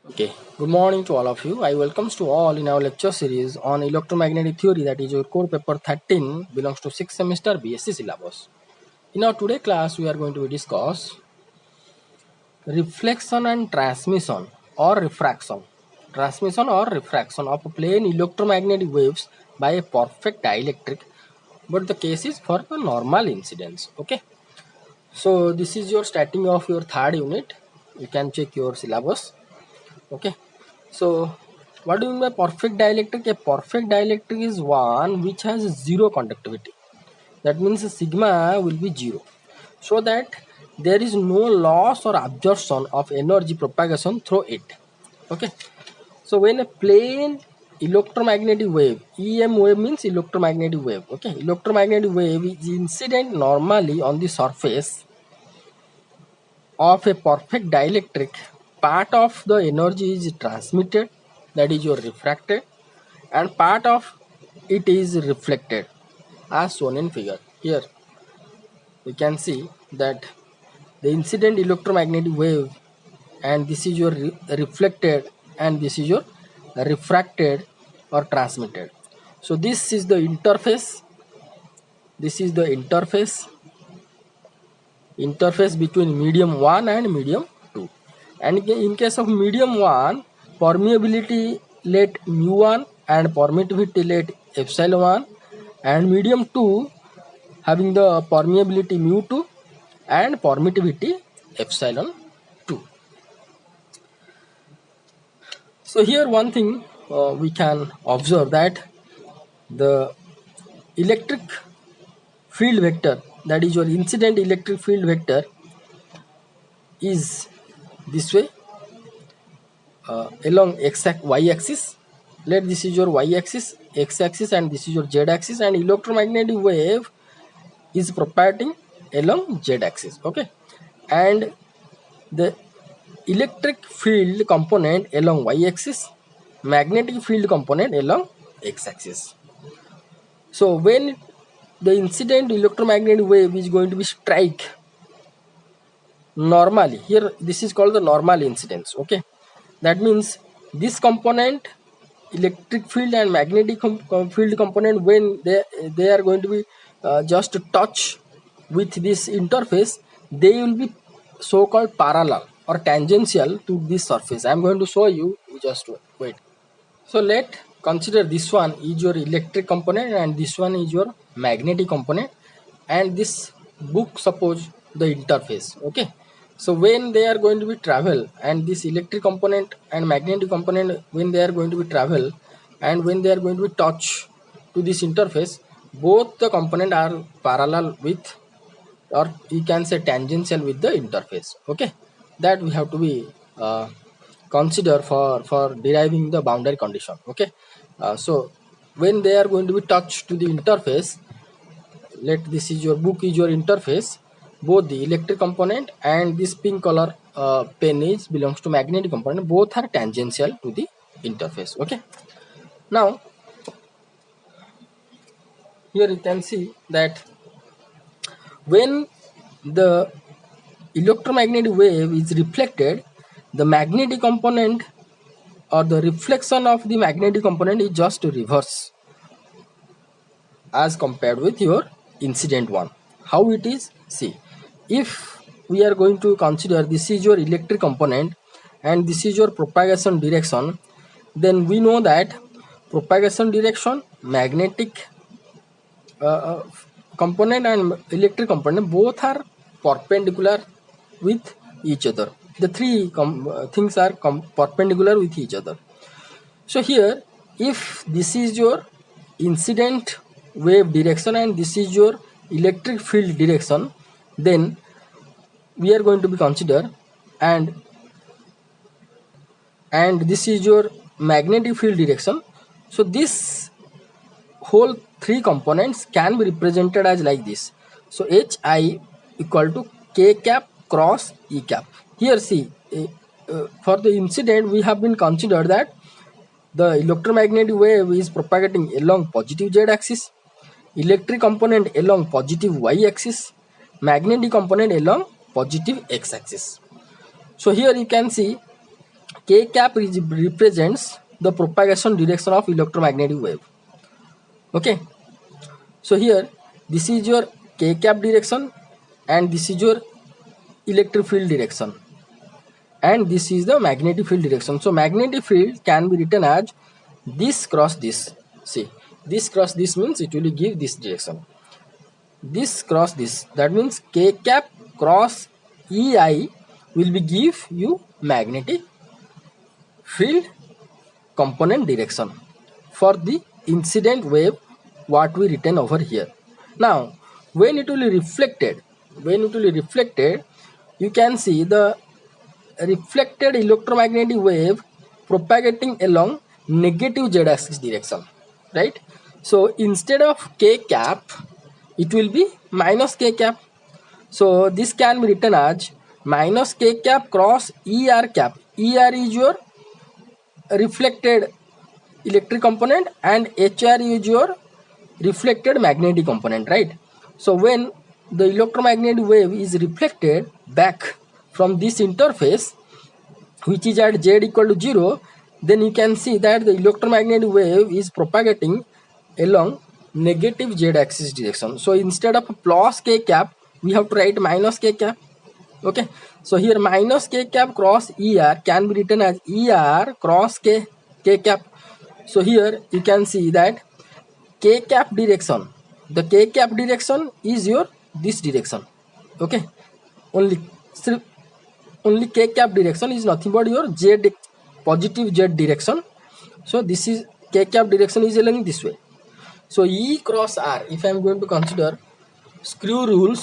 Okay, good morning to all of you. I welcomes to all in our lecture series on electromagnetic theory, that is your core paper 13, belongs to 6th semester BSc syllabus. In our today class we are going to discuss reflection and transmission or refraction. Transmission or refraction of plane electromagnetic waves by a perfect dielectric, but the case is for the normal incidence. Okay, so this is your starting of your third unit. You can check your syllabus. Okay, so what do you mean by perfect dielectric? A perfect dielectric is one which has zero conductivity. That means sigma will be zero, so that there is no loss or absorption of energy propagation through it. Okay, so when a plane electromagnetic wave, EM wave means electromagnetic wave. Okay, electromagnetic wave is incident normally on the surface of a perfect dielectric. Part of the energy is transmitted, that is your refracted, and part of it is reflected, as shown in figure. Here you can see that the incident electromagnetic wave, and this is your reflected, and this is your refracted or transmitted. So this is the interface. This is the interface between medium 1 and medium 2. And in case of medium 1, permeability let mu1 and permittivity let epsilon 1, and medium 2 having the permeability mu2 and permittivity epsilon 2. So here one thing we can observe, that the electric field vector, that is your incident electric field vector, is this way along y axis. Let this is your y axis, x axis, and this is your z axis, and electromagnetic wave is propagating along z axis. Okay, and the electric field component along y axis, magnetic field component along x axis. So when the incident electromagnetic wave is going to be strike normally, here this is called the normal incidence. Okay, that means this component, electric field and magnetic field component, when they are going to be just touch with this interface, they will be so called parallel or tangential to this surface. I am going to show you, just wait. So let consider this one is your electric component and this one is your magnetic component, and this book suppose the interface. Okay, so when they are going to be travel, and this electric component and magnetic component, when they are going to be travel and when they are going to be touch to this interface, both the component are parallel with, or you can say tangential with the interface. Okay, that we have to be consider for deriving the boundary condition. Okay, so when they are going to be touched to the interface, let this is your book is your interface, both the electric component and this pink color pen is belongs to magnetic component, both are tangential to the interface. Okay, now here you can see that when the electromagnetic wave is reflected, the magnetic component or the reflection of the magnetic component is just reverse as compared with your incident one. How it is? See, if we are going to consider this is your electric component and this is your propagation direction, then we know that propagation direction, magnetic component and electric component, both are perpendicular with each other. The three things are perpendicular with each other. So here, if this is your incident wave direction and this is your electric field direction, then we are going to be consider, and this is your magnetic field direction. So this whole three components can be represented as like this. So Hi equal to k cap cross E cap. Here see, for the incident we have been considered that the electromagnetic wave is propagating along positive z axis, electric component along positive y axis, magnetic component along positive x axis. So here you can see k cap represents the propagation direction of electromagnetic wave. Okay, so here this is your k cap direction and this is your electric field direction and this is the magnetic field direction. So magnetic field can be written as this cross this. See, this cross this means it will give this direction. This cross this, that means k cap cross ei will be give you magnetic field component direction for the incident wave what we written over here. Now when it will be reflected, you can see the reflected electromagnetic wave propagating along negative z axis direction, right? So instead of k cap it will be minus k cap. So this can be written as minus k cap cross er cap. Er is your reflected electric component and hr is your reflected magnetic component, right? So when the electromagnetic wave is reflected back from this interface which is at z equal to 0, then you can see that the electromagnetic wave is propagating along negative z axis direction. So instead of plus k cap we have to write minus k cap. Okay, so here minus k cap cross er can be written as er cross k cap. So here you can see that k cap direction, the k cap direction is your this direction. Okay, only k cap direction is nothing but your z positive z direction. So this is k cap direction is along this way. So E cross R, if I am going to consider screw rule,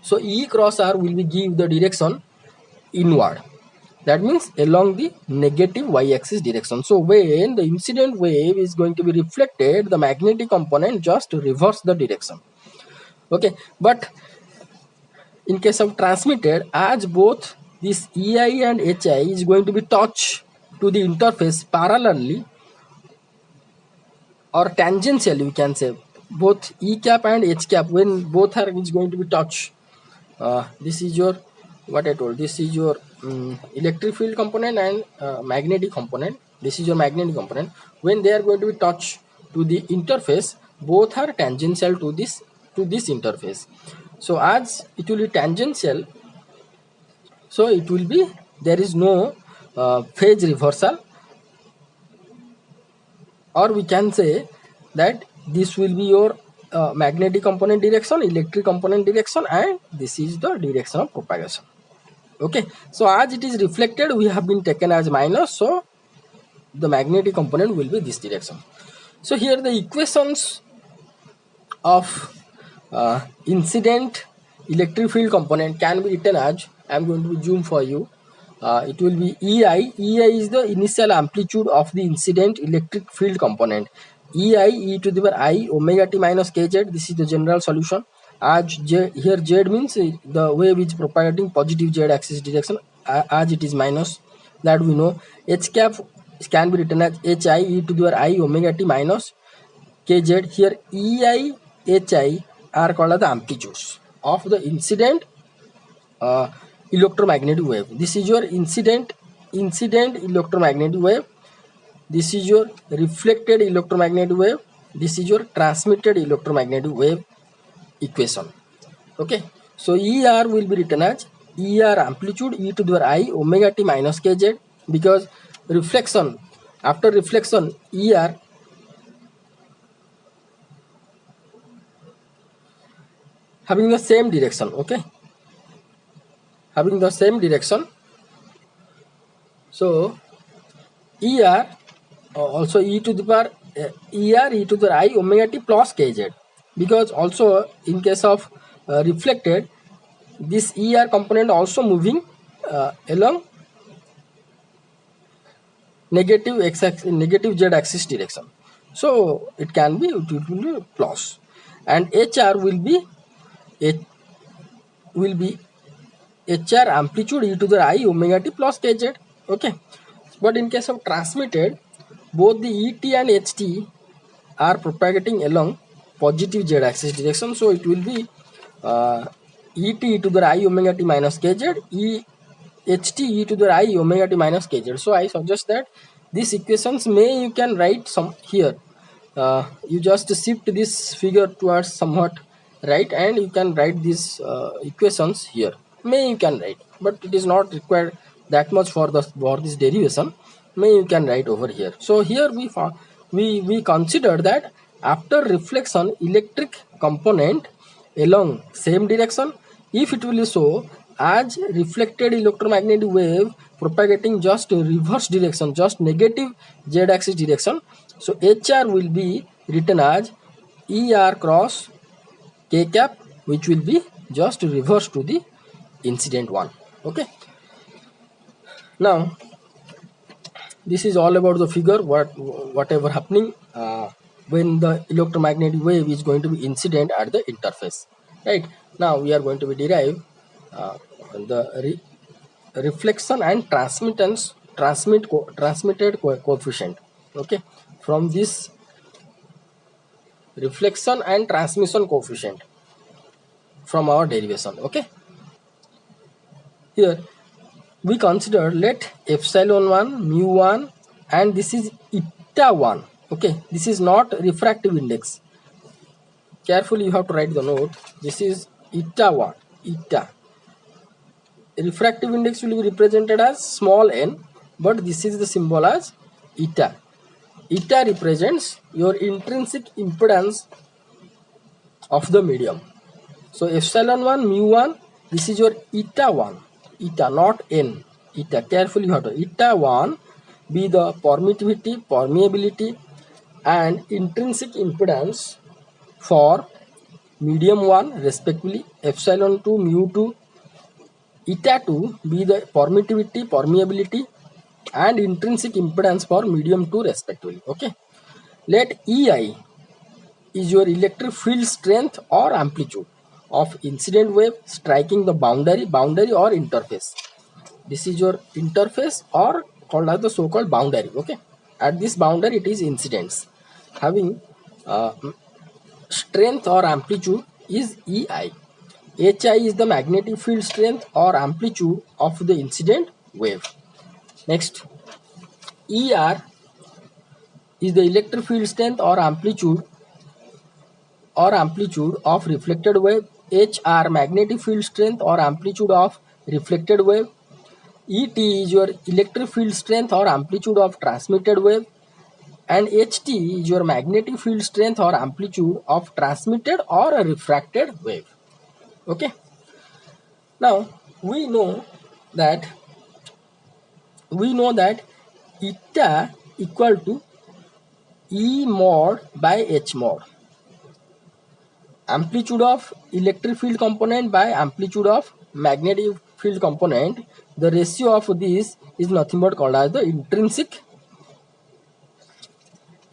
so E cross R will be give the direction inward. That means along the negative y-axis direction. So when the incident wave is going to be reflected, the magnetic component just reverse the direction. Okay, but in case of transmitted, as both this EI and HI is going to be touched to the interface parallelly or tangentially, we can say both E cap and H cap, when both are is going to be touched. This is your what I told. This is your electric field component and magnetic component. This is your magnetic component. When they are going to be touched to the interface, both are tangential to this interface. So as it will be tangential, so it will be there is no phase reversal, or we can say that this will be your magnetic component direction, electric component direction, and this is the direction of propagation. Okay, so as it is reflected we have been taken as minus, so the magnetic component will be this direction. So here the equations of incident electric field component can be written as, I am going to zoom for you. It will be EI. EI is the initial amplitude of the incident electric field component. EI, e to the power I omega t minus kz. This is the general solution. As here z means the wave is propagating positive z axis direction, as it is minus, that we know. H cap can be written as hi e to the power I omega t minus kz. Here EI, hi are called as the amplitudes of the incident electromagnetic wave. This is your incident electromagnetic wave. This is your reflected electromagnetic wave. This is your transmitted electromagnetic wave equation. Okay, so ER will be written as ER amplitude e to the power I omega t minus kz, because reflection, after reflection ER having the same direction. Okay, having the same direction. So ER also e to the power ER e to the I omega t plus kz, because also in case of reflected, this ER component also moving along negative z axis direction. So it can be, it will be plus, and HR will be HR amplitude e to the I omega t plus kz. Okay, but in case of transmitted, both the ET and HT are propagating along positive z axis direction. So it will be ET e to the I omega t minus kz, ht e to the I omega t minus kz. So I suggest that these equations you can write some here. You just shift this figure towards somewhat right, and you can write these equations here. You can write, but it is not required that much for this derivation. You can write over here. So here we consider that after reflection, electric component along same direction, if it will show as reflected electromagnetic wave propagating just reverse direction, just negative z axis direction, so HR will be written as ER cross K cap, which will be just reverse to the incident one. Okay, now this is all about the figure, whatever happening when the electromagnetic wave is going to be incident at the interface. Right, now we are going to be derive the reflection and transmitted coefficient. Okay, from this reflection and transmission coefficient from our derivation. Okay, here we consider, let epsilon 1 mu 1 and this is eta 1. Okay, this is not refractive index, carefully you have to write the note. This is eta 1, eta. Refractive index will be represented as small n, but this is the symbol as eta. Eta represents your intrinsic impedance of the medium. So epsilon 1 mu 1, this is your eta 1, eta not n, eta. Carefully you have to, eta 1 be the permittivity, permeability and intrinsic impedance for medium 1 respectively, epsilon 2 mu 2, eta 2 be the permittivity, permeability and intrinsic impedance for medium 2 respectively. Okay, let EI is your electric field strength or amplitude of incident wave striking the boundary or interface. This is your interface or called as the so-called boundary. Okay, at this boundary it is incidence having strength or amplitude is EI. HI is the magnetic field strength or amplitude of the incident wave. Next, ER is the electric field strength or amplitude of reflected wave. HR magnetic field strength or amplitude of reflected wave. ET is your electric field strength or amplitude of transmitted wave, and HT is your magnetic field strength or amplitude of transmitted or a refracted wave. Okay, now we know that eta equal to E mod by H mod, amplitude of electric field component by amplitude of magnetic field component. The ratio of this is nothing but called as the intrinsic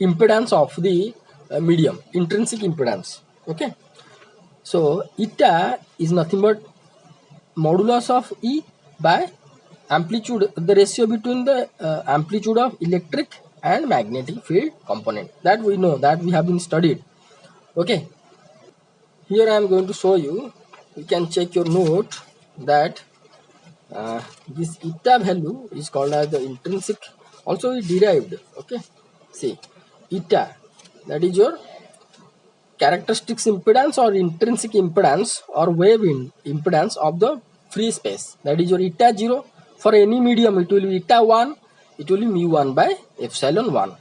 impedance of the medium, intrinsic impedance. Okay, so eta is nothing but modulus of E by amplitude, the ratio between the amplitude of electric and magnetic field component. That we know, that we have been studied. Okay, here I am going to show you. You can check your note that this eta value is called as the intrinsic, also we derived. Okay, see, eta, that is your characteristics impedance or intrinsic impedance or wave impedance of the free space. That is your eta 0. For any medium it will be eta 1, it will be mu 1 by epsilon 1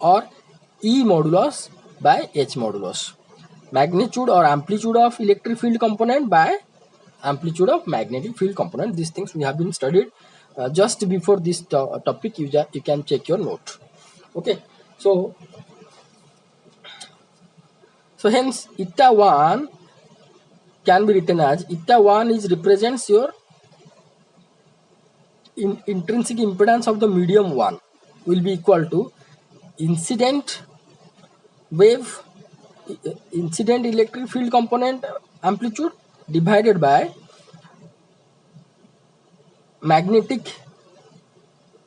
or E modulus by H modulus. Magnitude or amplitude of electric field component by amplitude of magnetic field component. These things we have been studied just before this topic. You can check your note. Okay, so hence eta 1 can be written as, eta 1 is represents your intrinsic impedance of the medium 1 will be equal to incident wave, incident electric field component amplitude divided by magnetic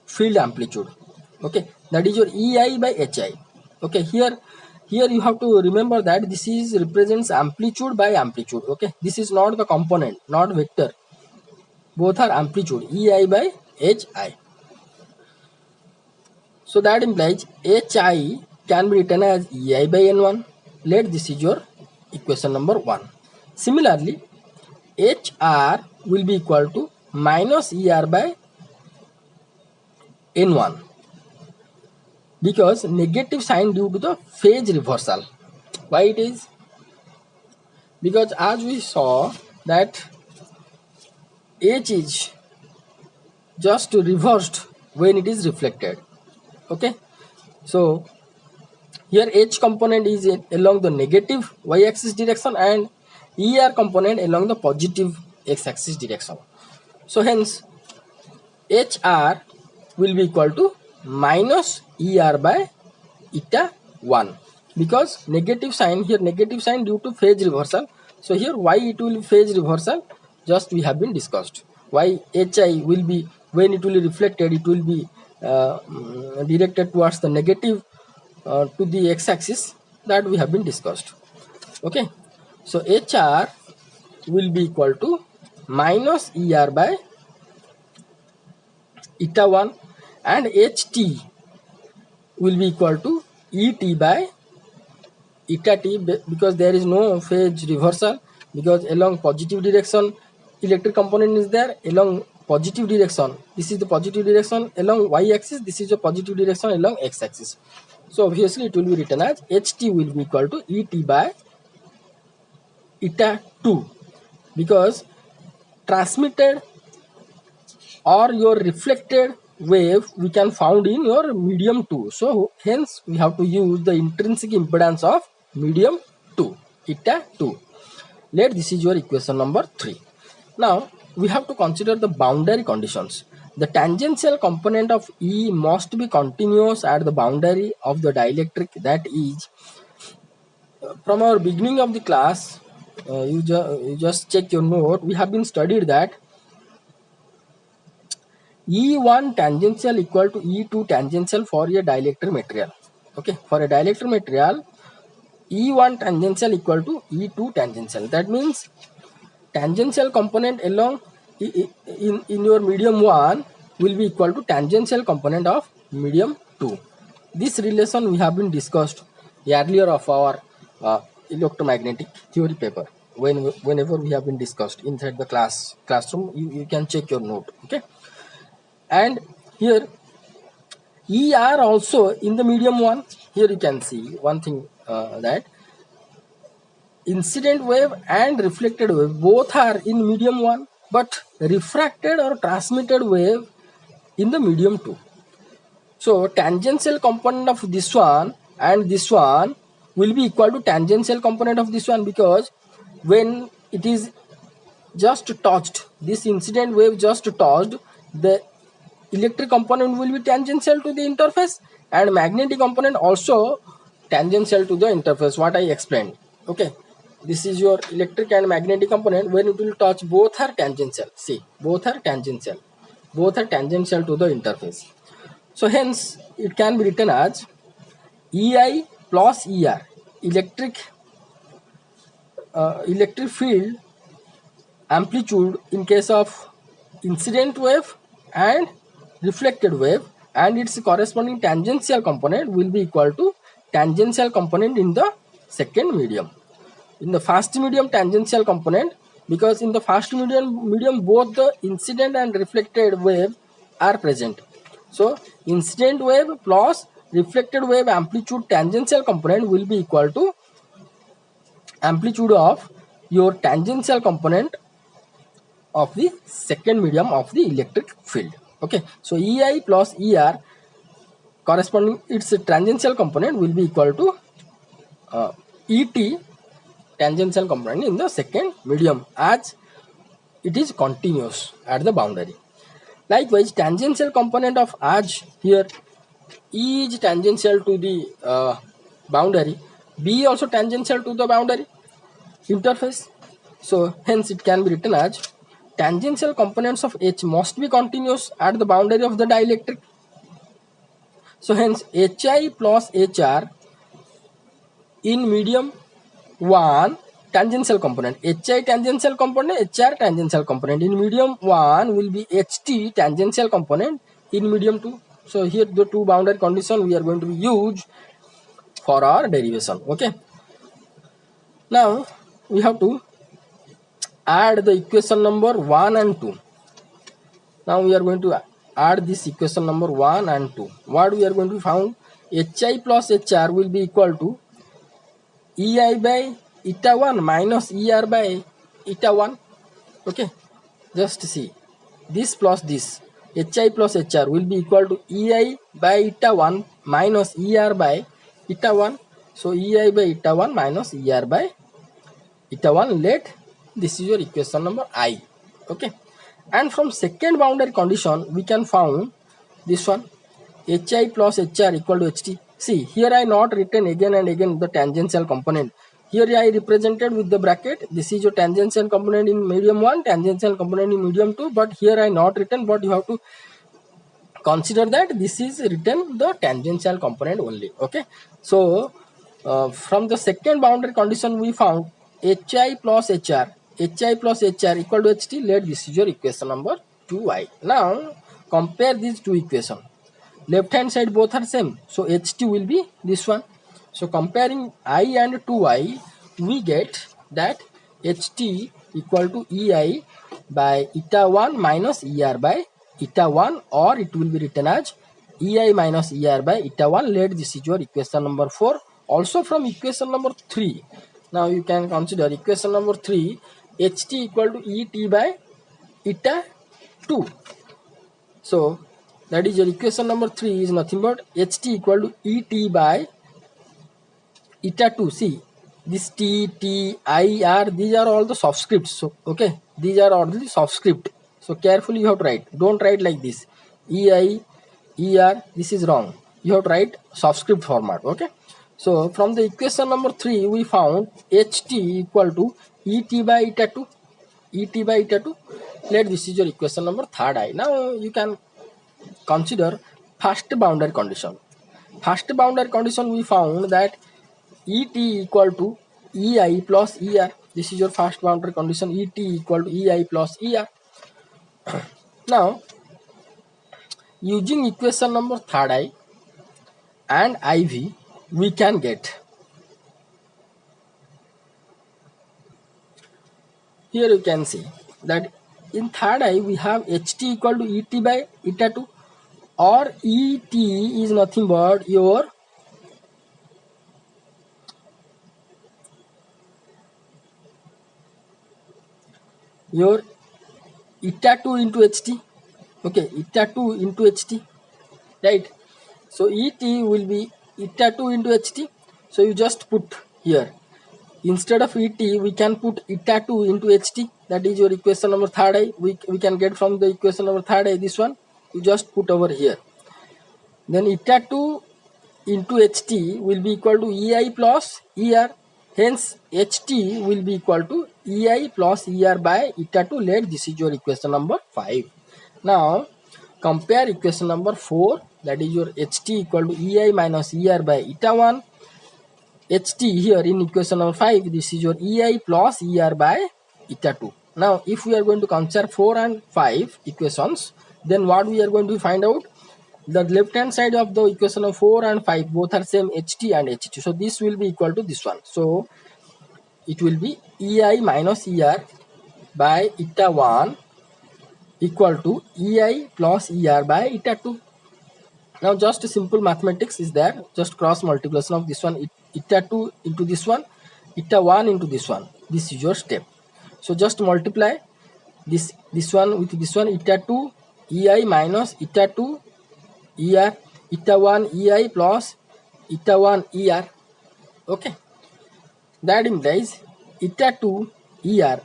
field amplitude. Okay, that is your EI by HI. Okay, here you have to remember that this is represents amplitude by amplitude. Okay, this is not the component, not vector. both are amplitude EI by HI. So that implies HI can be written as EI by N1. Let this is your equation number 1. Similarly, HR will be equal to minus ER by N1 because negative sign due to the phase reversal. Why it is? Because as we saw that H is just reversed when it is reflected. Okay, so here H component is along the negative y-axis direction and ER component along the positive x-axis direction. So hence HR will be equal to minus ER by eta 1 because negative sign here, negative sign due to phase reversal. So here why it will phase reversal, just we have been discussed. Why HI will be, when it will be reflected, it will be directed towards the negative to the x-axis, that we have been discussed. Okay, so HR will be equal to minus ER by eta 1 and HT will be equal to ET by eta t because there is no phase reversal, because along positive direction electric component is there, along positive direction this is the positive direction along y-axis, this is the positive direction along x-axis. So obviously it will be written as HT will be equal to ET by eta 2 because transmitted or your reflected wave we can found in your medium 2. So hence we have to use the intrinsic impedance of medium 2, eta 2. Let this is your equation number 3. Now we have to consider the boundary conditions. The tangential component of E must be continuous at the boundary of the dielectric, that is, from our beginning of the class, you just check your note, we have been studied that E1 tangential equal to E2 tangential for a dielectric material. Okay, for a dielectric material, E1 tangential equal to E2 tangential. That means tangential component along in your medium 1 will be equal to tangential component of medium 2. This relation we have been discussed earlier of our electromagnetic theory paper. Whenever we have been discussed inside the classroom, you can check your note. Okay, and here ER also in the medium 1. Here you can see one thing that incident wave and reflected wave both are in medium 1, but refracted or transmitted wave in the medium 2. So tangential component of this one and this one will be equal to tangential component of this one, because when it is just touched, this incident wave just touched, the electric component will be tangential to the interface and magnetic component also tangential to the interface, what I explained. Okay, this is your electric and magnetic component. When it will touch, both are tangential. See, both are tangential to the interface. So hence it can be written as EI plus ER, electric field amplitude in case of incident wave and reflected wave, and its corresponding tangential component will be equal to tangential component in the second medium. In the first medium, tangential component, because in the first medium both the incident and reflected wave are present. So incident wave plus reflected wave amplitude tangential component will be equal to amplitude of your tangential component of the second medium of the electric field. Okay, so EI plus ER corresponding its tangential component will be equal to ET tangential component in the second medium, as it is continuous at the boundary. Likewise, tangential component of as here E is tangential to the boundary, B also tangential to the boundary interface. So hence it can be written as tangential components of H must be continuous at the boundary of the dielectric. So hence HI plus HR in medium 1 tangential component, HI tangential component, HR tangential component. In medium 1 will be HT tangential component in medium 2. So here the two boundary condition we are going to use for our derivation. Okay. Now we have to add the equation number 1 and 2. Now we are going to add this equation number 1 and 2. What we are going to found? HI plus HR will be equal to EI by eta 1 minus ER by eta 1. Okay, just see this plus this. HI plus HR will be equal to EI by eta 1 minus ER by eta 1. So EI by eta 1 minus ER by eta 1. Let this is your equation number I. Okay, and from second boundary condition we can found this one, HI plus HR equal to HT. See, here I not written again and again the tangential component. Here I represented with the bracket. This is your tangential component in medium 1, tangential component in medium 2. But here I not written, but you have to consider that this is written the tangential component only. Okay. So from the second boundary condition we found HI plus HR equal to HT. Let this is your equation number 2I. Now compare these two equations. Left hand side both are same, so HT will be this one. So comparing I and 2I, we get that HT equal to EI by eta 1 minus ER by eta 1, or it will be written as EI minus ER by eta 1. Let this is your equation number 4. Also from equation number 3, now you can consider equation number 3, HT equal to ET by eta 2. So that is your equation number 3 is nothing but HT equal to ET by eta 2. See, this T, T, I, R, these are all the soft scripts. So, okay, these are all the soft script. So carefully you have to write. Don't write like this. EI, ER, this is wrong. You have to write soft script format. Okay. So from the equation number 3, we found HT equal to ET by eta 2. ET by eta 2. Let this is your equation number 3I. Now you can consider first boundary condition. First boundary condition we found that ET equal to EI plus ER. This is your first boundary condition. ET equal to EI plus ER. Now using equation number 3I and IV, we can get, here you can see that in 3I we have HT equal to ET by eta 2, or ET is nothing but your eta 2 into HT. Okay, eta 2 into HT, right? So ET will be eta 2 into HT. So you just put here, instead of ET we can put eta 2 into HT. That is your equation number 3I. We can get from the equation number 3I this one. You just put over here. Then eta 2 into HT will be equal to EI plus ER. Hence HT will be equal to EI plus ER by eta 2. Let this is your equation number 5. Now compare equation number 4, that is your HT equal to EI minus ER by eta 1. HT here in equation number 5, this is your EI plus ER by eta 2. Now if we are going to consider 4 and 5 equations, then what we are going to find out? The left hand side of the equation of 4 and 5 both are same, HT and HT. So this will be equal to this one. So it will be EI minus ER by eta 1 equal to EI plus ER by eta 2. Now just a simple mathematics is there. Just cross multiplication of this one, eta 2 into this one, eta 1 into this one. This is your step. So just multiply this one with this one, eta 2 EI minus eta 2 ER, eta 1 EI plus eta 1 ER. Okay, that implies eta 2 ER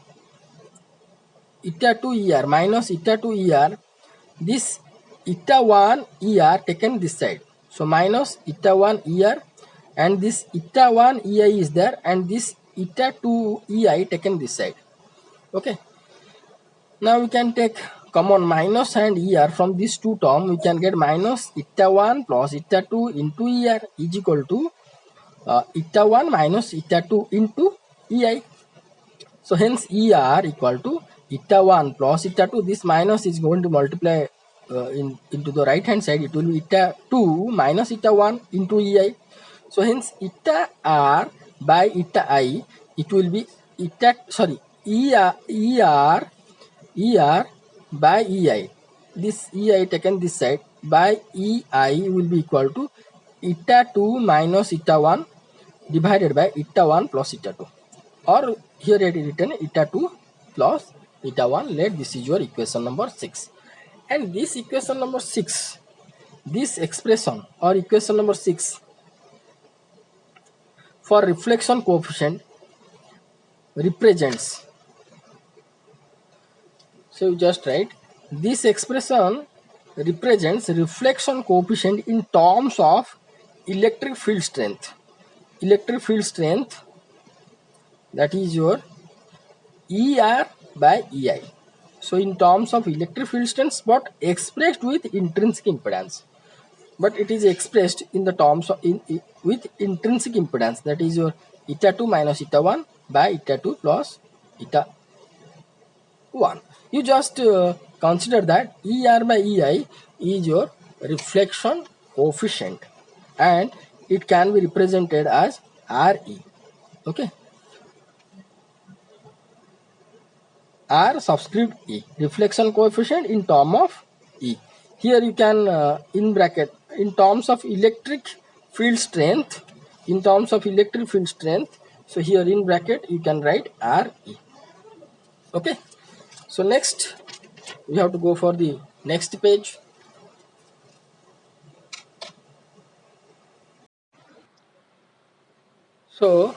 minus eta 2 ER, this eta 1 ER taken this side, so minus eta 1 ER, and this eta 1 EI is there, and this eta 2 EI taken this side. Okay, now we can take common minus and ER from these two terms. We can get minus eta 1 plus eta 2 into ER is equal to eta 1 minus eta 2 into EI. So hence ER equal to eta 1 plus eta 2. This minus is going to multiply into the right hand side. It will be eta 2 minus eta 1 into EI. So hence eta R by eta I, it will be eta, sorry, ER by EI. This EI taken this side by EI will be equal to eta 2 minus eta 1 divided by eta 1 plus eta 2. Or here it is written eta 2 plus eta 1. Let this is your equation number 6. And this equation number 6, this expression or equation number 6 for reflection coefficient represents, so you just write this expression represents reflection coefficient in terms of electric field strength. Electric field strength, that is your ER by EI. So in terms of electric field strength, but expressed with intrinsic impedance. But it is expressed in the terms of with intrinsic impedance, that is your eta 2 minus eta 1 by eta 2 plus eta 1. You just consider that ER by EI is your reflection coefficient and it can be represented as RE. Okay, R subscript E, reflection coefficient in term of E. Here you can in bracket, in terms of electric field strength, in terms of electric field strength, so here in bracket you can write RE. Okay, so next we have to go for the next page. So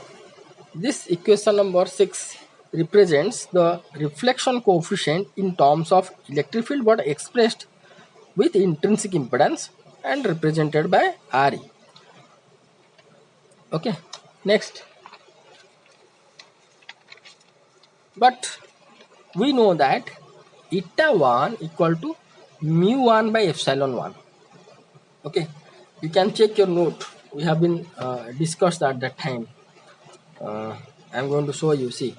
this equation number 6 represents the reflection coefficient in terms of electric field but expressed with intrinsic impedance and represented by RE. Okay, next, but we know that eta 1 equal to mu 1 by epsilon 1. Okay, you can check your note, we have been discussed at that time. I am going to show you. See,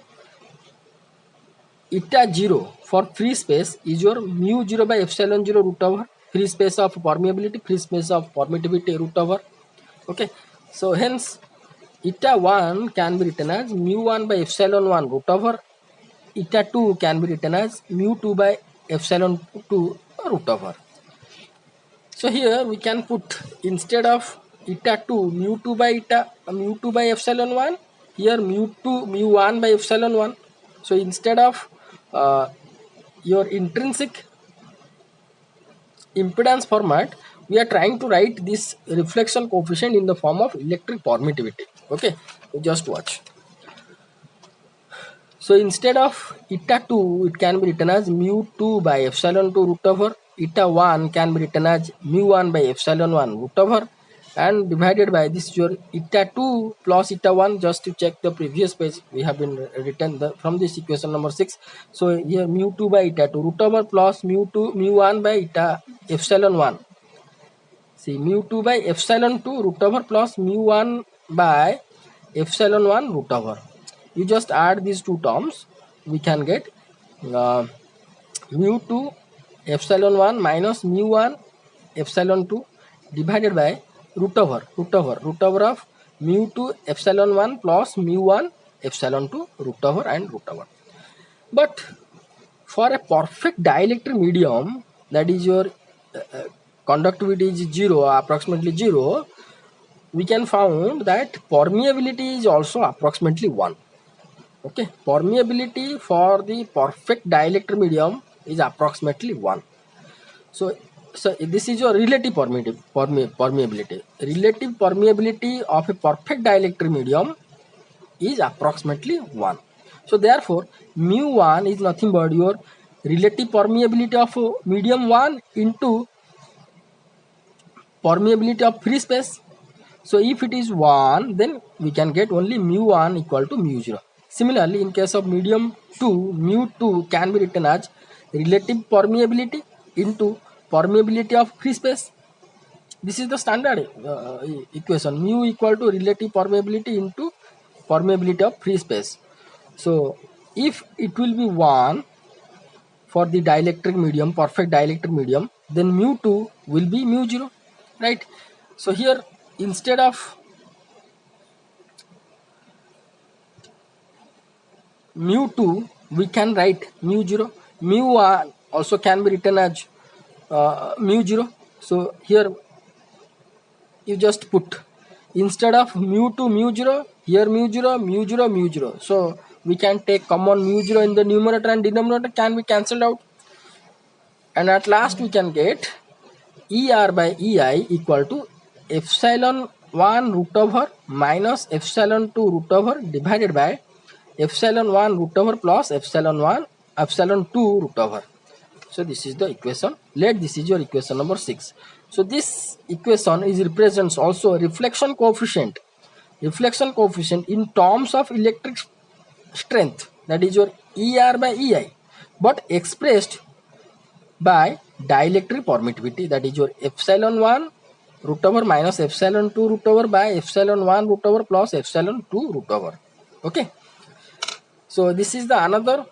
eta 0 for free space is your mu 0 by epsilon 0 root over free space of permeability, free space of permittivity root over. Okay, so hence eta 1 can be written as mu 1 by epsilon 1 root over, eta 2 can be written as mu 2 by epsilon 2 root over. So here we can put, instead of eta 2 mu 2 by epsilon 1, here mu 1 by epsilon 1. So instead of your intrinsic impedance format, we are trying to write this reflection coefficient in the form of electric permittivity. Okay, just watch. So instead of eta 2, it can be written as mu 2 by epsilon 2 root over, eta 1 can be written as mu 1 by epsilon 1 root over, and divided by this your eta 2 plus eta 1. Just to check the previous page, we have been written from this equation number 6. So here mu 2 by eta 2 root over plus mu 1 by eta epsilon 1. See, mu 2 by epsilon 2 root over plus mu 1 by epsilon 1 root over. You just add these two terms, we can get mu 2 epsilon 1 minus mu 1 epsilon 2 divided by root over of mu 2 epsilon 1 plus mu 1 epsilon 2 root over and root over. But for a perfect dielectric medium, that is your conductivity is 0, approximately 0, we can found that permeability is also approximately 1. Okay, permeability for the perfect dielectric medium is approximately 1. So this is your relative permeability. Relative permeability of a perfect dielectric medium is approximately 1. So therefore mu 1 is nothing but your relative permeability of medium 1 into permeability of free space. So if it is 1, then we can get only mu 1 equal to mu 0. Similarly, in case of medium 2, mu 2 can be written as relative permeability into permeability of free space. This is the standard equation, mu equal to relative permeability into permeability of free space. So if it will be 1 for the dielectric medium, perfect dielectric medium, then mu2 will be mu0, right? So here instead of mu2 we can write mu0. Mu1 also can be written as mu0. So here you just put, instead of mu2 mu0, here mu0 mu0 mu0. So we can take common mu0 in the numerator and denominator can be cancelled out, and at last we can get ER by EI equal to epsilon 1 root over minus epsilon 2 root over divided by epsilon 1 root over plus epsilon 2 root over. So this is the equation. Let this is your equation number 6. So this equation is represents also reflection coefficient. Reflection coefficient in terms of electric strength, that is your ER by EI, but expressed by dielectric permittivity, that is your epsilon 1 root over minus epsilon 2 root over by epsilon 1 root over plus epsilon 2 root over. Okay. So this is the another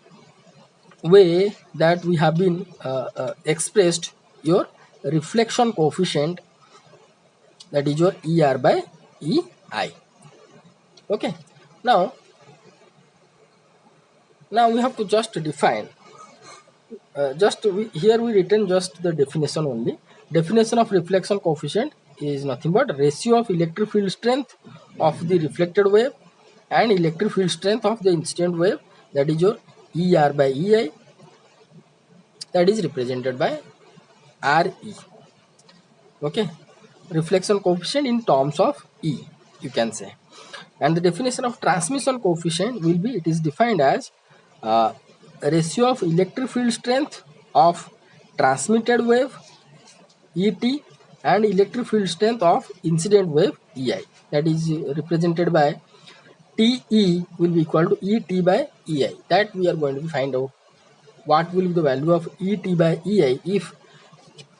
way that we have been expressed your reflection coefficient, that is your ER by EI. Okay. Now we have to just define here we written just the definition only. Definition of reflection coefficient is nothing but ratio of electric field strength of the reflected wave and electric field strength of the incident wave, that is your ER by EI, that is represented by RE. Okay, reflection coefficient in terms of E, you can say. And the definition of transmission coefficient will be, it is defined as ratio of electric field strength of transmitted wave ET and electric field strength of incident wave EI, that is represented by TE will be equal to ET by EI. That we are going to find out what will be the value of ET by EI if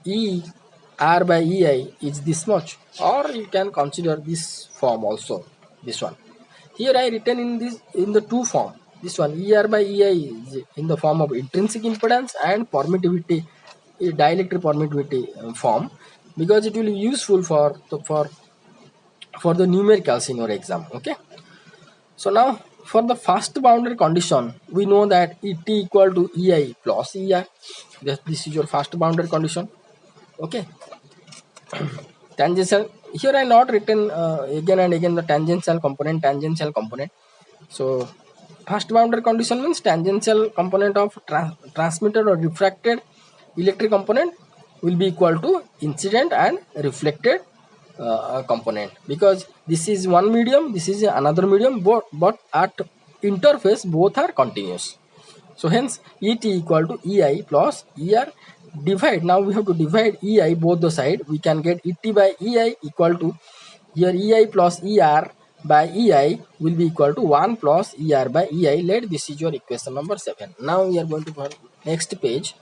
ER by EI is this much, or you can consider this form also, this one. Here I written in the two form. This one ER by EI is in the form of intrinsic impedance and permittivity, dielectric permittivity form, because it will be useful for the numericals in your exam. Okay. So now for the first boundary condition, we know that ET equal to EI plus ER. This is your first boundary condition. Okay. Tangential, here I not written again and again the tangential component. So first boundary condition means tangential component of transmitted or refracted electric component will be equal to incident and reflected component, because this is one medium, this is another medium, but at interface both are continuous. So hence ET equal to EI plus ER. Divide, now we have to divide EI both the side. We can get ET by EI equal to, here EI plus ER by EI will be equal to 1 plus ER by EI. Let this is your equation number 7. Now we are going to go next page.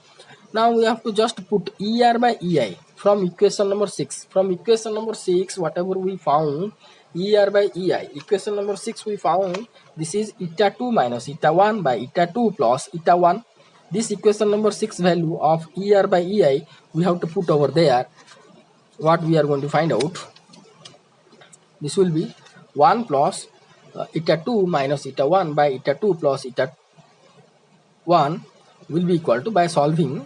Now we have to just put ER by EI from equation number 6. From equation number 6, whatever we found, ER by EI, equation number 6 we found, this is eta 2 minus eta 1 by eta 2 plus eta 1. This equation number 6 value of ER by EI we have to put over there. What we are going to find out, this will be 1 plus eta 2 minus eta 1 by eta 2 plus eta 1 will be equal to, by solving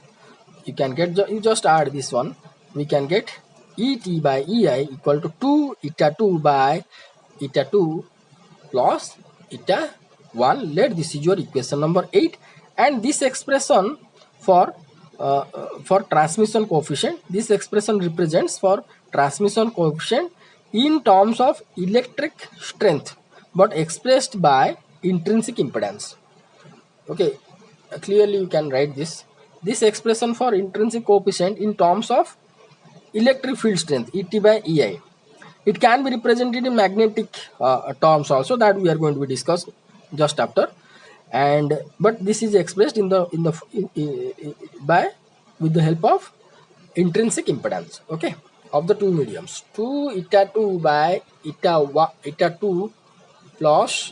you can get, you just add this one, we can get ET by EI equal to 2 eta 2 by eta 2 plus eta 1. Let this is your equation number 8. And this expression for transmission coefficient, this expression represents for transmission coefficient in terms of electric strength but expressed by intrinsic impedance. Okay, clearly you can write this expression for intrinsic coefficient in terms of electric field strength ET by EI. It can be represented in magnetic terms also, that we are going to be discussed just after. And but this is expressed by with the help of intrinsic impedance, okay, of the two mediums. 2 eta 2 by eta 2 plus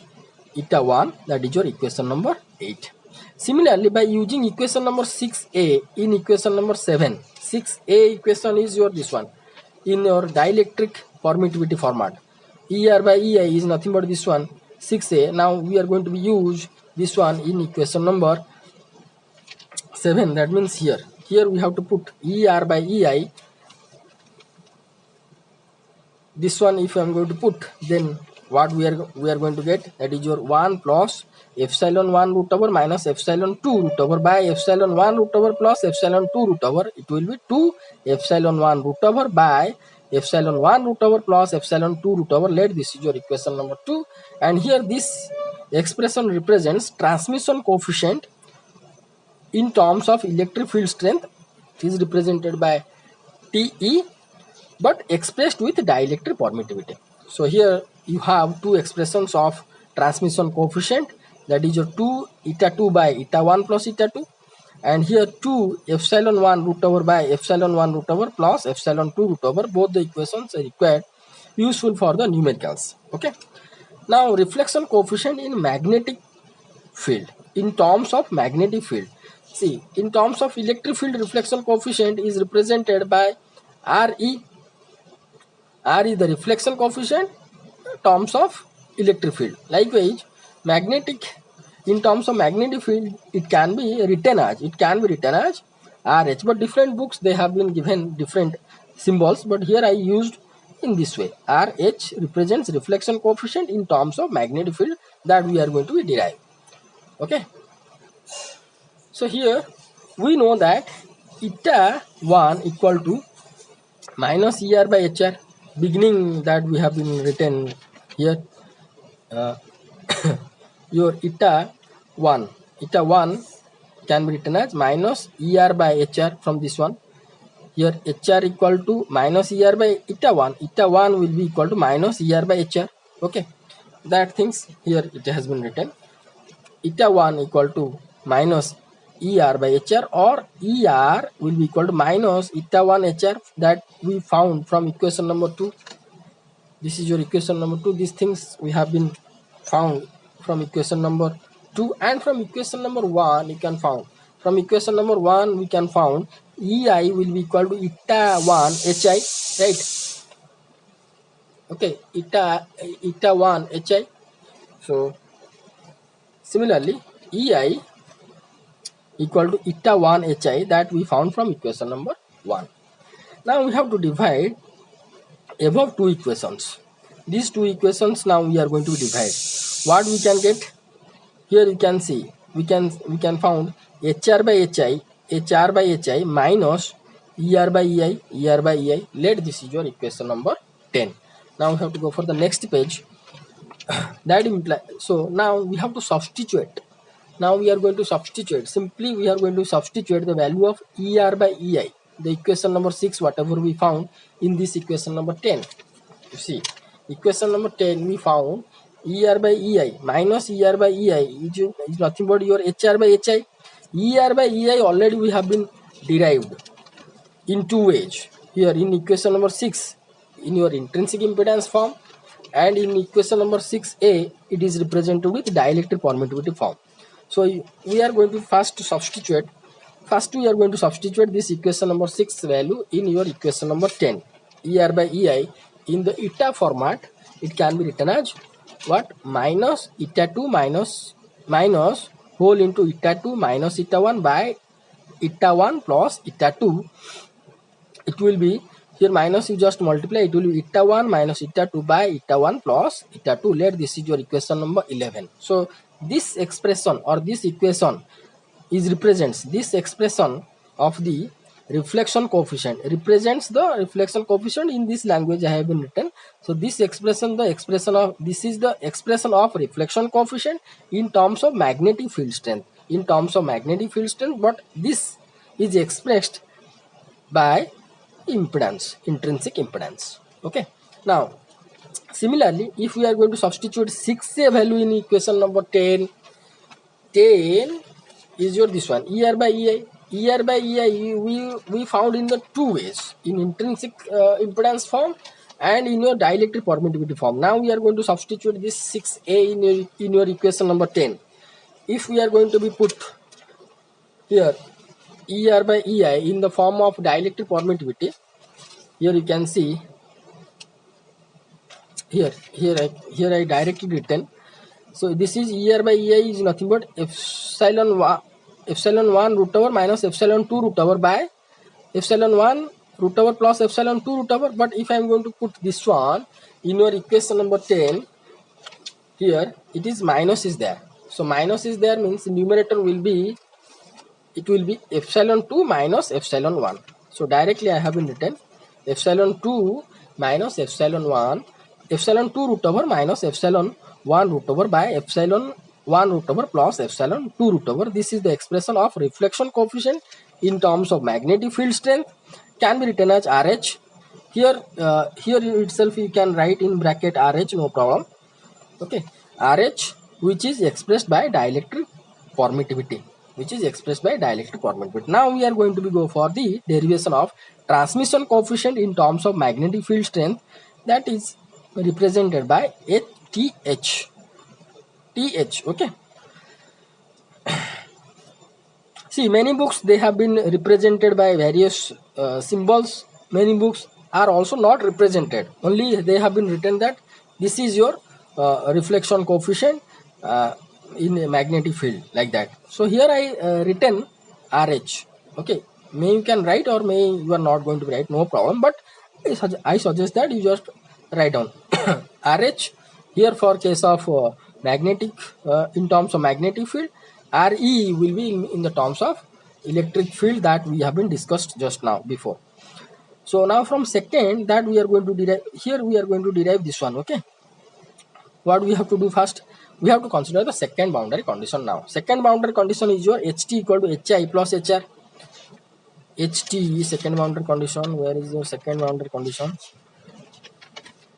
eta 1, that is your equation number 8. Similarly, by using equation number 6a in equation number 7, 6a equation is your this one in your dielectric permittivity format. ER by EI is nothing but this one 6a. Now we are going to use this one in equation number 7. That means here we have to put ER by EI. This one if I am going to put, then what we are going to get, that is your 1 plus epsilon 1 root over minus epsilon 2 root over by epsilon 1 root over plus epsilon 2 root over. It will be 2 epsilon 1 root over by epsilon 1 root over plus epsilon 2 root over. Let this is your equation number 2. And here this expression represents transmission coefficient in terms of electric field strength. It is represented by TE but expressed with dielectric permittivity. So here you have two expressions of transmission coefficient, that is your 2 eta 2 by eta 1 plus eta 2, and here 2 epsilon 1 root over by epsilon 1 root over plus epsilon 2 root over. Both the equations are required, useful for the numericals. Okay. Now reflection coefficient in magnetic field, in terms of magnetic field. See, in terms of electric field, reflection coefficient is represented by RE. R is the reflection coefficient in terms of electric field. Likewise, magnetic, in terms of magnetic field, it can be written as RH, but different books they have been given different symbols, but here I used in this way. RH represents reflection coefficient in terms of magnetic field that we are going to derive. Okay. So here we know that eta 1 equal to minus ER by HR. Beginning that we have been written here. Your eta 1 can be written as minus ER by HR from this one. Here HR equal to minus ER by eta 1. Eta 1 will be equal to minus ER by HR. Okay, that things here it has been written. Eta 1 equal to minus ER by HR, or ER will be equal to minus eta 1 HR that we found from equation number 2. This is your equation number 2. These things we have been found from equation number 2, and from equation number 1 you can found. From equation number 1 we can found EI will be equal to eta 1 HI, right? Okay, eta 1 HI. So similarly EI equal to eta 1 HI that we found from equation number 1. Now we have to divide above two equations. These two equations now we are going to divide. What we can get? Here you can see we can found HR by HI minus ER by EI. Let this is your equation number 10. Now we have to go for the next page. That implies, so now we have to substitute. Now we are going to substitute. Simply we are going to substitute the value of ER by EI, the equation number 6, whatever we found, in this equation number 10. You see, equation number 10 we found ER by EI minus ER by EI is nothing but your HR by HI. ER by EI already we have been derived in two ways. Here in equation number 6 in your intrinsic impedance form, and in equation number 6a it is represented with dielectric permittivity form. So we are going to first substitute. First we are going to substitute this equation number 6 value in your equation number 10. ER by EI in the eta format, it can be written as what? Minus eta 2 minus whole into eta 2 minus eta 1 by eta 1 plus eta 2. It will be, here minus you just multiply, it will be eta 1 minus eta 2 by eta 1 plus eta 2. Let this is your equation number 11. So this expression or this equation is represents this expression of the reflection coefficient, represents the reflection coefficient in this language I have been written. So this expression, this is the expression of reflection coefficient in terms of magnetic field strength, but this is expressed by impedance, intrinsic impedance. Okay. Now similarly, if we are going to substitute 6a value in equation number 10 is your this one, ER by EI. ER by EI we found in the two ways, in intrinsic impedance form and in your dielectric permittivity form. Now we are going to substitute this 6a in your equation number 10. if we are going to be put here ER by EI in the form of dielectric permittivity, here you can see here I directly written. So this is ER by EI is nothing but epsilon 1 root over minus epsilon 2 root over by epsilon 1 root over plus epsilon 2 root over. But if I am going to put this one in your equation number 10, here it is minus is there. So minus is there means numerator will be, it will be epsilon 2 minus epsilon 1. So directly I have been written epsilon 2 minus epsilon 1, epsilon 2 root over minus epsilon 1 root over by epsilon 1 root over plus epsilon 2 root over. This is the expression of reflection coefficient in terms of magnetic field strength, can be written as RH. Here itself you can write in bracket RH, no problem. Okay, RH, which is expressed by dielectric permittivity, Now we are going to go for the derivation of transmission coefficient in terms of magnetic field strength, that is represented by TH. Okay. See, many books they have been represented by various symbols. Many books are also not represented. Only they have been written that this is your reflection coefficient in a magnetic field, like that. So here I written RH. Okay, may you can write or may you are not going to write, no problem. But I suggest that you just write down RH here for case of magnetic in terms of magnetic field. RE will be in the terms of electric field that we have been discussed just now before. So now from second that we are going to derive, here we are going to derive this one. Okay, what we have to do first, we have to consider the second boundary condition. Now second boundary condition is your HT equal to HI plus HR. HT second boundary condition. Where is your second boundary condition?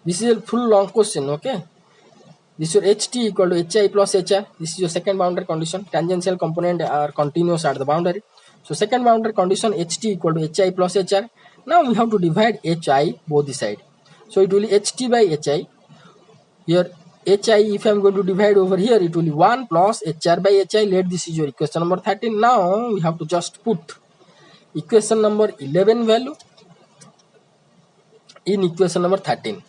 This is a full long question. Okay, this is your HT equal to HI plus HR. This is your second boundary condition. Tangential component are continuous at the boundary. So second boundary condition, HT equal to HI plus HR. Now we have to divide HI both the side. So it will be HT by HI. Here HI, if I am going to divide over here, it will be 1 plus HR by HI. Let this is your equation number 13. Now we have to just put equation number 11 value in equation number 13.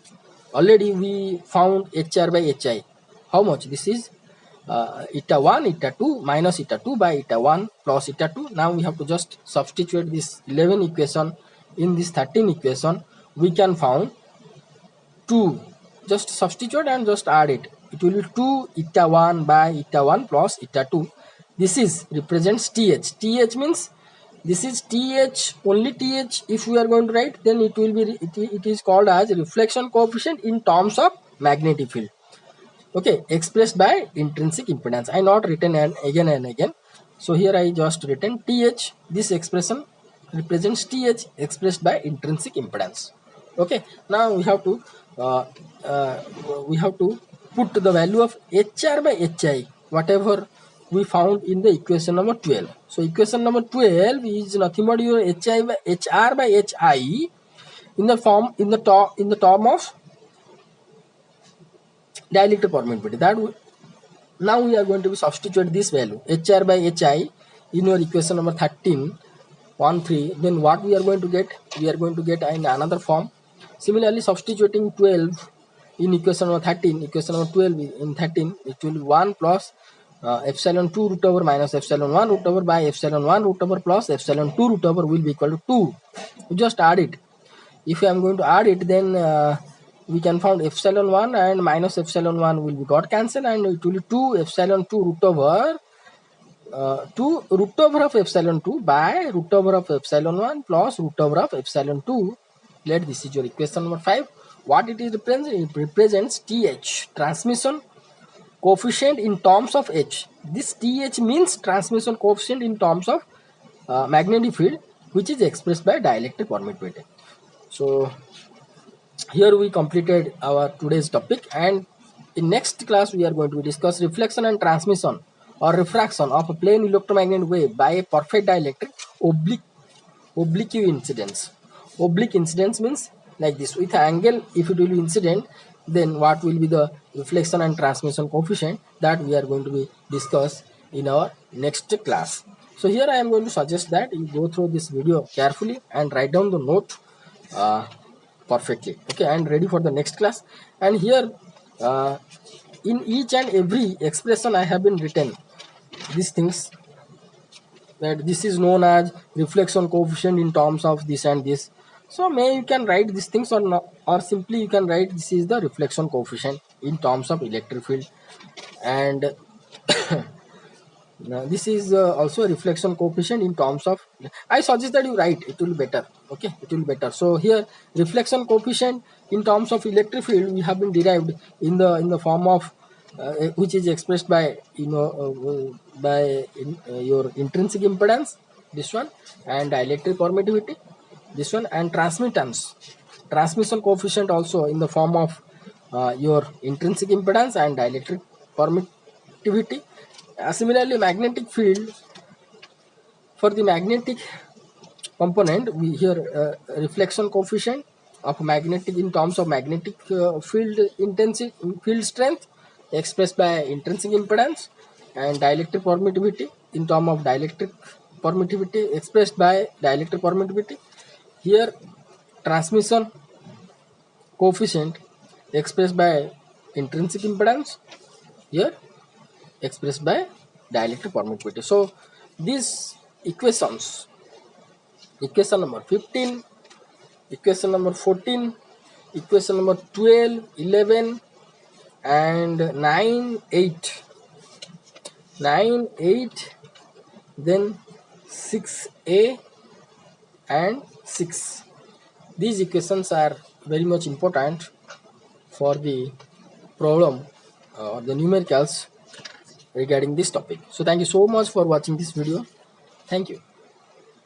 Already we found HR by HI. How much? This is eta 1, eta 2 minus eta 2 by eta 1 plus eta 2. Now we have to just substitute this 11 equation in this 13 equation. We can find 2. Just substitute and just add it. It will be 2 eta 1 by eta 1 plus eta 2. This is represents TH. TH means this is TH, only TH. If we are going to write, then it will be, it is called as reflection coefficient in terms of magnetic field. Okay, expressed by intrinsic impedance. I not written and again. So here I just written TH. This expression represents TH expressed by intrinsic impedance. Okay, now we have to put the value of HR by HI, whatever we found in the equation number 12. So equation number 12 is nothing but your HI by HR by HI in the form, in the term of dielectric permittivity. That now we are going to substitute this value HR by HI in your equation number 13 1 3. Then what we are going to get? We are going to get in another form. Similarly, substituting 12 in equation number 13, equation number 12 in 13, it will be 1 plus epsilon 2 root over minus epsilon 1 root over by epsilon 1 root over plus epsilon 2 root over will be equal to 2. You just add it. If I am going to add it, then we can find epsilon 1 and minus epsilon 1 will be got cancelled, and it will be 2 epsilon 2 root over 2 root over of epsilon 2 by root over of epsilon 1 plus root over of epsilon 2. Let this is your equation number 5. What it is represents? It represents TH, transmission coefficient in terms of H. This TH means transmission coefficient in terms of magnetic field, which is expressed by dielectric permittivity. So here we completed our today's topic, and in next class we are going to discuss reflection and transmission or refraction of a plane electromagnetic wave by a perfect dielectric oblique incidence. Oblique incidence means like this, with angle. If it will be incident, then what will be the reflection and transmission coefficient, that we are going to be discuss in our next class. So here I am going to suggest that you go through this video carefully and write down the note uh, perfectly, okay, and ready for the next class. And here in each and every expression I have been written these things, that this is known as reflection coefficient in terms of this and this. So may you can write these things or not, or simply you can write this is the reflection coefficient in terms of electric field. And now, this is also a reflection coefficient in terms of. I suggest that you write. It will be better. Okay, it will be better. So here, reflection coefficient in terms of electric field we have been derived in the form of which is expressed by your intrinsic impedance, this one, and dielectric permittivity, this one, and transmittance, transmission coefficient also in the form of your intrinsic impedance and dielectric permittivity. Similarly, magnetic field, for the magnetic component we here reflection coefficient of magnetic in terms of magnetic field intensity, field strength expressed by intrinsic impedance, and dielectric permittivity in term of dielectric permittivity expressed by dielectric permittivity. Here transmission coefficient expressed by intrinsic impedance, here expressed by dielectric permittivity. So these equations, equation number 15, equation number 14, equation number 12, 11, and 9, 8, 9, 8, then 6a and 6. These equations are very much important for the problem or the numericals regarding this topic. So thank you so much for watching this video. Thank you.